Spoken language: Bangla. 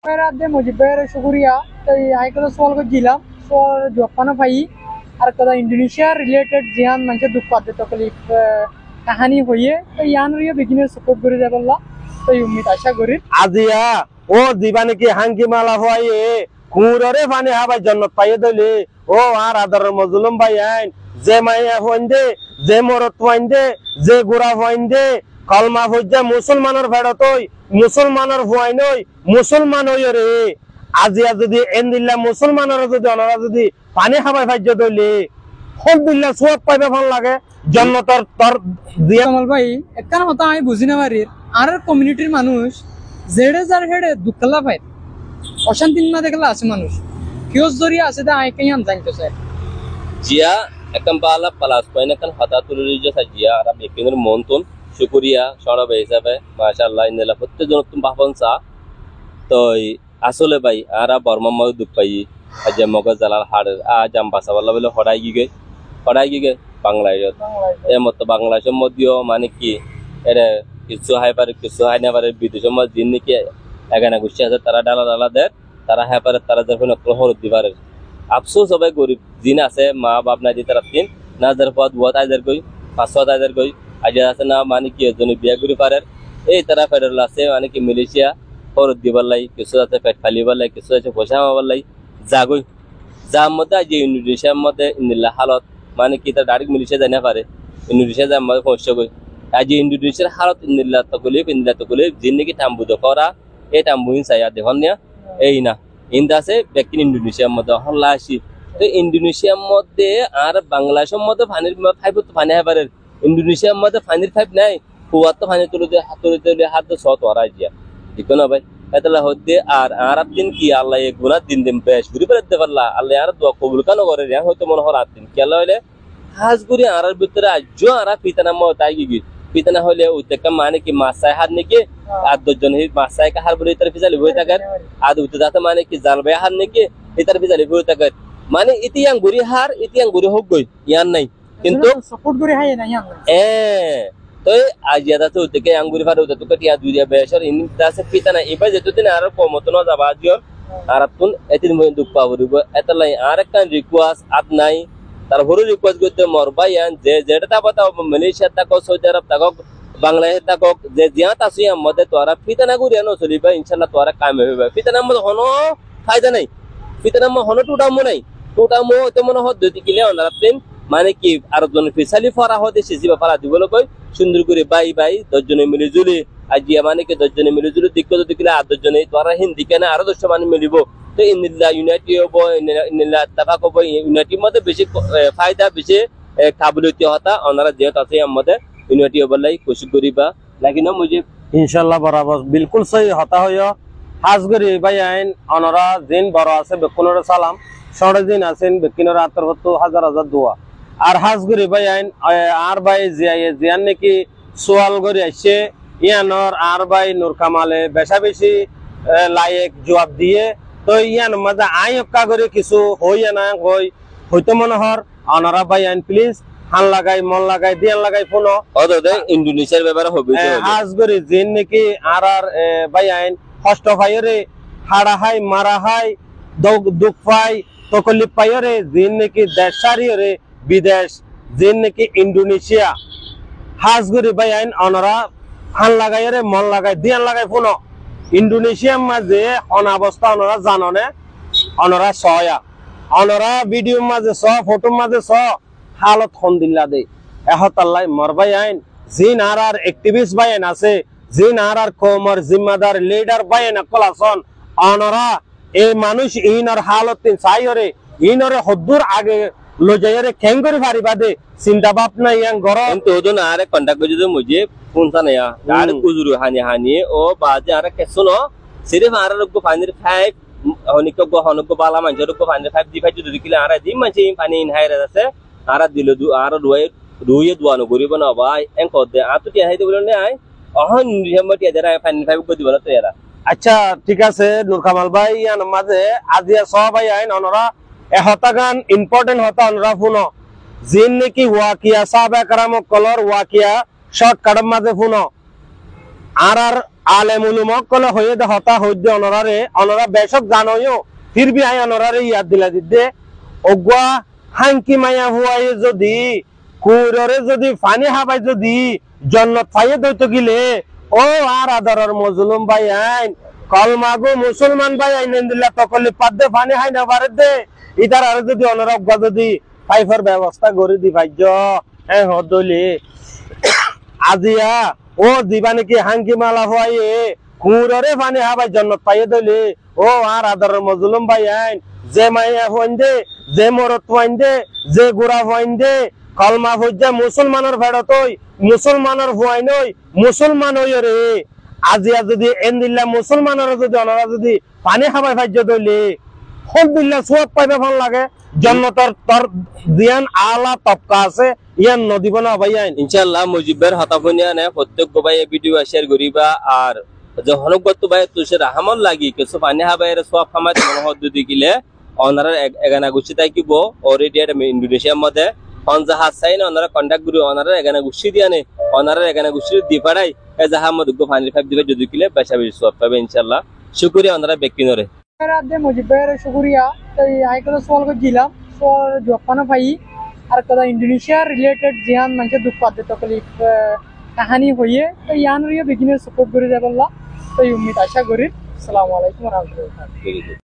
मेरा दे मुझे बेर शुक्रिया तो आई कदा सवाल को जिला सवाल जवाब पाई और कदा इंडोनेशिया रिलेटेड जियान मंचे दुख पाते तकलीफ कहानी हुई है तो यान रिया बिगिनर सपोर्ट करे जाबल्ला तो उम्मीद आशा करी আজিয়া ও দিবানে কি হাঙ্কি মালা হয়ে কুররে পানি হাবাই জন্নত পাইয়ে দলে ও আর আদর মজলুম ভাই আইন যে মাইয়া হইন্দে যে মরত হইন্দে যে গুড়া হইন্দে কলমা হইজা মুসলমানের ভেড়তই মুসলমানের হুয়াই নই মুসলমান হইয় রে আজিয়া যদি এন্দিল্লা মুসলমানের যদি অনারা যদি পানি হাবাই ফাইজ দলে আলহামদুলিল্লাহ সওয়াব পাইবে ভাল লাগে জন্নতর তর দিয়া কামাল ভাই একটা কথা আমি বুঝি না পারি আর কমিউনিটির মানুষ যেড়ে যার হেড়ে দুঃখলা পায় অশান্তি না দেখলা আছে মানুষ কিউস জরিয়া আছে দা আই কাইয়ান জানতে চাই জিয়া একদম বালা প্লাস পয়েন্ট একদম হতাতুরি যে সাজিয়া আর বেকিনের মনতুন শুকরিয়া সরব হিসাবে মাশাআল্লাহ ইনলা প্রত্যেকজন তুমি ভাবন চা তো আসলে ভাই আরা বর্মা ময় দুঃখ পাই আজ মগজ জালাল হাড় আজ আম বাসাওয়ালা বলে হড়াই গিয়ে বাংলায় এমত বাংলাদেশের মধ্যেও মানে কি এর কিছু হাই পারে কিছু হাই না পারে বিদেশের মধ্যে দিন নাকি এখানে গুছিয়ে আছে তারা ডালা দেয় তারা হ্যাঁ পারে তারা যখন হরত দিবারে আফসোস হবে গরিব জিন আছে মা বাপ না যে তারা তিন না যার পদ বহুত আইদার গই 500 আইদার গই আজ আছে না মানে কি এজন্য বিয়া করি পারে এই তারা ফেডারেল আছে মানে কি মালয়েশিয়া হরত দিবার লাই কিছু আছে পেট ফালিবার লাই কিছু আছে পয়সা মাবার লাই যাগই যার মধ্যে আজ ইন্দোনেশিয়ার মধ্যে ইন্দিল্লা হালত মানে কি তার ডাইরেক্ট মালয়েশিয়া যায় না পারে ইন্দোনেশিয়া যায় মধ্যে পৌঁছে গই আজ ইন্দোনেশিয়ার হালত ইন্দিল্লা তকলিফ জিন নাকি টাম্বুদ করা এই টাম্বুইন চাই আর দেখুন না এই না ইন্দা আছে বেকিন ইন্দোনেশিয়ার মধ্যে হল্লা আসি তো ইন্দোনেশিয়ার মধ্যে আর বাংলাদেশের মধ্যে পানির ফাইভ তো পানি হয়ে পারে ইন্দোনেশিয়ার মধ্যে পানির ফাইভ নাই কুয়ার তো পানি তুলে হাত তো শত হরাই দিয়া ঠিক না ভাই এতলা হতে আর দিন কি আল্লাহ এক গুণা দিন বেশ ঘুরে বেড়াতে পারলা আল্লাহ আর দোয়া কবুল কেন করে হয়তো মনে হয় দিন কেলা হইলে হাজ ঘুরে আর ভিতরে আজ আর পিতানা মত তাই গিয়ে পিতানা হলে উদ্যোগটা মানে কি মাছায় হাত নাকি আর 10 জন মাছায় কাহার বলে তার ফিজালি হয়ে থাকে আর উদ্যোগ মানে কি জাল ভাই হার নাকি এটার ফিজালি হয়ে থাকে মানে ইতিয়াং ঘুরি হার ইতিয়াং ঘুরি হোক গই ইয়ান নাই কিন্তু সাপোর্ট করে হাই না ইয়ান তো আজ ইয়াদা তো উদ্যোগে আঙ্গুরি ফার উদ্যোগ তো টিয়া দুইয়া বেশর ইন দাসে পিতানা এবার যেতদিন আর কমত না যাবা জিয়র আর তুন এতিন মই দুঃখ পাবরিব এতলাই আর একটা রিকোয়েস্ট আত নাই তার হরু রিকোয়েস্ট করতে মরবাইয়ান যে যেটা তাবাতা মালয়েশিয়া তাকো সৌদি আরব তাকো বাংলাদেশ তাকো যে জিয়াত আসি মধ্যে তোরা পিতানা গুরিয়া ন চলিবা ইনশাআল্লাহ তোরা কাম হইবা পিতানা মধ্যে হনো ফায়দা নাই পিতানা মধ্যে হনো টুটামো নাই টুটামো তো মনে হয় দুই কিলে অনারাতিন মানে কি আর জন ফিসালি ফরা হতে সিজিবা ফরা দিবল কই সুন্দর করে বাই 10 জনে মিলে জুলি আজিয়া মানে কি 10 জনে মিলে জুলি দিক্ক যদি কিলা 10 জনে তোরা হিন্দি কেন আর 10 মানে মিলিব তো ইন্দিল্লা ইউনাইটেড হবো ইন্দিল্লা তাফাক হবো ইউনাইটেড মধ্যে বেশি ফায়দা বেশি কাবিলিয়ত হতা ওনারা যেত আছে মধ্যে ইউনাইটেড হবো লাই কোশিশ করিবা লাগি না মুঝে ইনশাআল্লাহ বরাবর বিলকুল সহি হতা হইও হাজ গরি ভাই আইন ওনারা দিন বড় আছে বেকুনর সালাম সড় দিন আছেন বেকিনর আতরবত হাজার দোয়া আর হাজ গরি ভাই আইন আর ভাই জিয়ান নাকি সোয়াল গরি আসছে ইয়ানর আর ভাই নূর কামালে বেশা বেশি লায়েক জবাব দিয়ে তো ইয়ান মজা আয়ক্কা করে কিছু হইয়া না হইতো মনে হর ওনারা ভাই আইন প্লিজ হান লাগাই মন লাগাই দিয়ান লাগাই ফোন ইন্দোনেশিয়ার ব্যাপারে হবে হাজ গরি জিন নাকি আর ভাই আইন কষ্ট পাইরে হাড়া হাই মারা হাই দুঃখ পাই তকলিফ পাইরে জিন নাকি দেশ সারিয়ে বিদেশ জিন নাকি ইন্দোনেশিয়া হাজ গরি ভাই আইন ওনারা হান লাগাই রে মন লাগাই দিয়ান লাগাই ফোন ইন্দোনেশিয়ার মাঝে অনাবস্থা ওনারা জাননে ওনারা সয়া ওনারা ভিডিওর মাঝে ফটোর মাঝে হালত হন্দিল্লা দে এহতাল্লাই মরবাই আইন জিন আর অ্যাক্টিভিস্ট বাইন আছে জিন আর কমর জিম্মাদার লিডার বাইন কলাসন ওনারা এই মানুষ ইনর হালত তিন সাইরে ইনরে হদ্দুর আগে লজাইরে খেং করে পারিবা দে চিন্তা ভাবনা ইয়াং গরম তো ওজন আরে কন্টাক্ট করে যদি মুঝে ফোনটা নেয়া আর কুজুরু হানি ও বাজে আর কেসনো সিরিফ আর লোক পানির ফাইভ হনিকো হনকো বালা মানজর কো পানির ফাইভ দি ফাইভ যদি কিলা আর দি মানছি পানি ইনহাইরে আছে আর দিল দু আর রুয়ে দুয়ানো গরিব না ভাই এন কদে আতুটি হাইতে বলে নে আই অহন নিয়মটি যারা পানি ফাইভ কো দিবনা তো এরা আচ্ছা ঠিক আছে নূর কামাল ভাই ইয়ান মাঝে আজিয়া সবাই আইন ওনারা হতাগান ইম্পর্টেন্ট হতা ওনারা ফোনো জিন নাকি ওয়াকিয়া সাহাবা کرام কলর ওয়াকিয়া শর্ট কাটম মাঝে ফোনো আর আলেম উলুমক কলে হয়ে দে হতা হইদে অনরা বেশক জানোয়ও ফির বি আই অনরারে ইয়াদ দিলা দিদে অগুয়া হাঙ্কি মায়া হুয়াই যদি কুররে যদি ফানি হাবাই যদি জন্নত ফাইয়ে দইতো গিলে ও আর আদরর মজলুম ভাই আইন কলমাগো মুসলমান ভাই আইন দিল্লা তকলি পাদ্দে ফানি হাই না পারে দে ইতার আর যদি অনরা অগুয়া যদি পাইফার ব্যবস্থা করে দি ভাইজ হ্যাঁ হদলি আজিয়া ও দিবা নাকি হাঙ্কি মালা হয়ে কুররে ফানি হাবাই জন্নত পাইয়ে দইলে ও আর আদরর মজলুম ভাই আইন যে মাইয়া হইন দে যে মরত হইন দে যে গুড়া হইন দে কলমা হইজা মুসলমানের ভেড়তই মুসলমানের হুয়াই নই মুসলমান হই রে আজিয়া যদি এন্দিল্লা মুসলমানের যদি অনারা যদি পানি খাবাই ভাজ্য দইলে হল দিল্লা সব পাইবে ভাল লাগে জন্নতর তর দিয়ান আলা তবকা আছে ইয়ান নদী বনা ভাই আইন ইনশাআল্লাহ মুজিবের হতাফনিয়া নে প্রত্যেক ভাই ভিডিও শেয়ার করিবা আর যে হনগত ভাই তুসে রাহমান লাগি কিছু পানি হাবাইরে সব খামাত মনহদ যদি কিলে অনারা এগানা গুছি তাইকিব অলরেডি এটা ইন্দোনেশিয়ার মধ্যে অনজাহাজ সাইন ওনারা কন্টাক্ট করি ওনারা এখানে গুছি দিয়া নে ওনারা এখানে গুছি দি পারাই এ জাহাজ মধ্যে গো ফানি ফাইভ দিবে যদি কিলে বেশা বেশি সব পাবে ইনশাআল্লাহ শুকরিয়া ওনারা বেকিনরে রাতে মুজিবের শুকরিয়া তাই আইকলো সওয়াল কো দিলাম সওয়াল জপানো ভাই আর কদা ইন্দোনেশিয়া রিলেটেড জিয়ান মানে দুঃখ পাতে তকলিফ কাহিনী হইয়ে তো ইয়ান রিয়া বিগিনার সাপোর্ট করে যাবল্লা তো উম্মিদ আশা করি আসসালামু আলাইকুম ওয়া রাহমাতুল্লাহি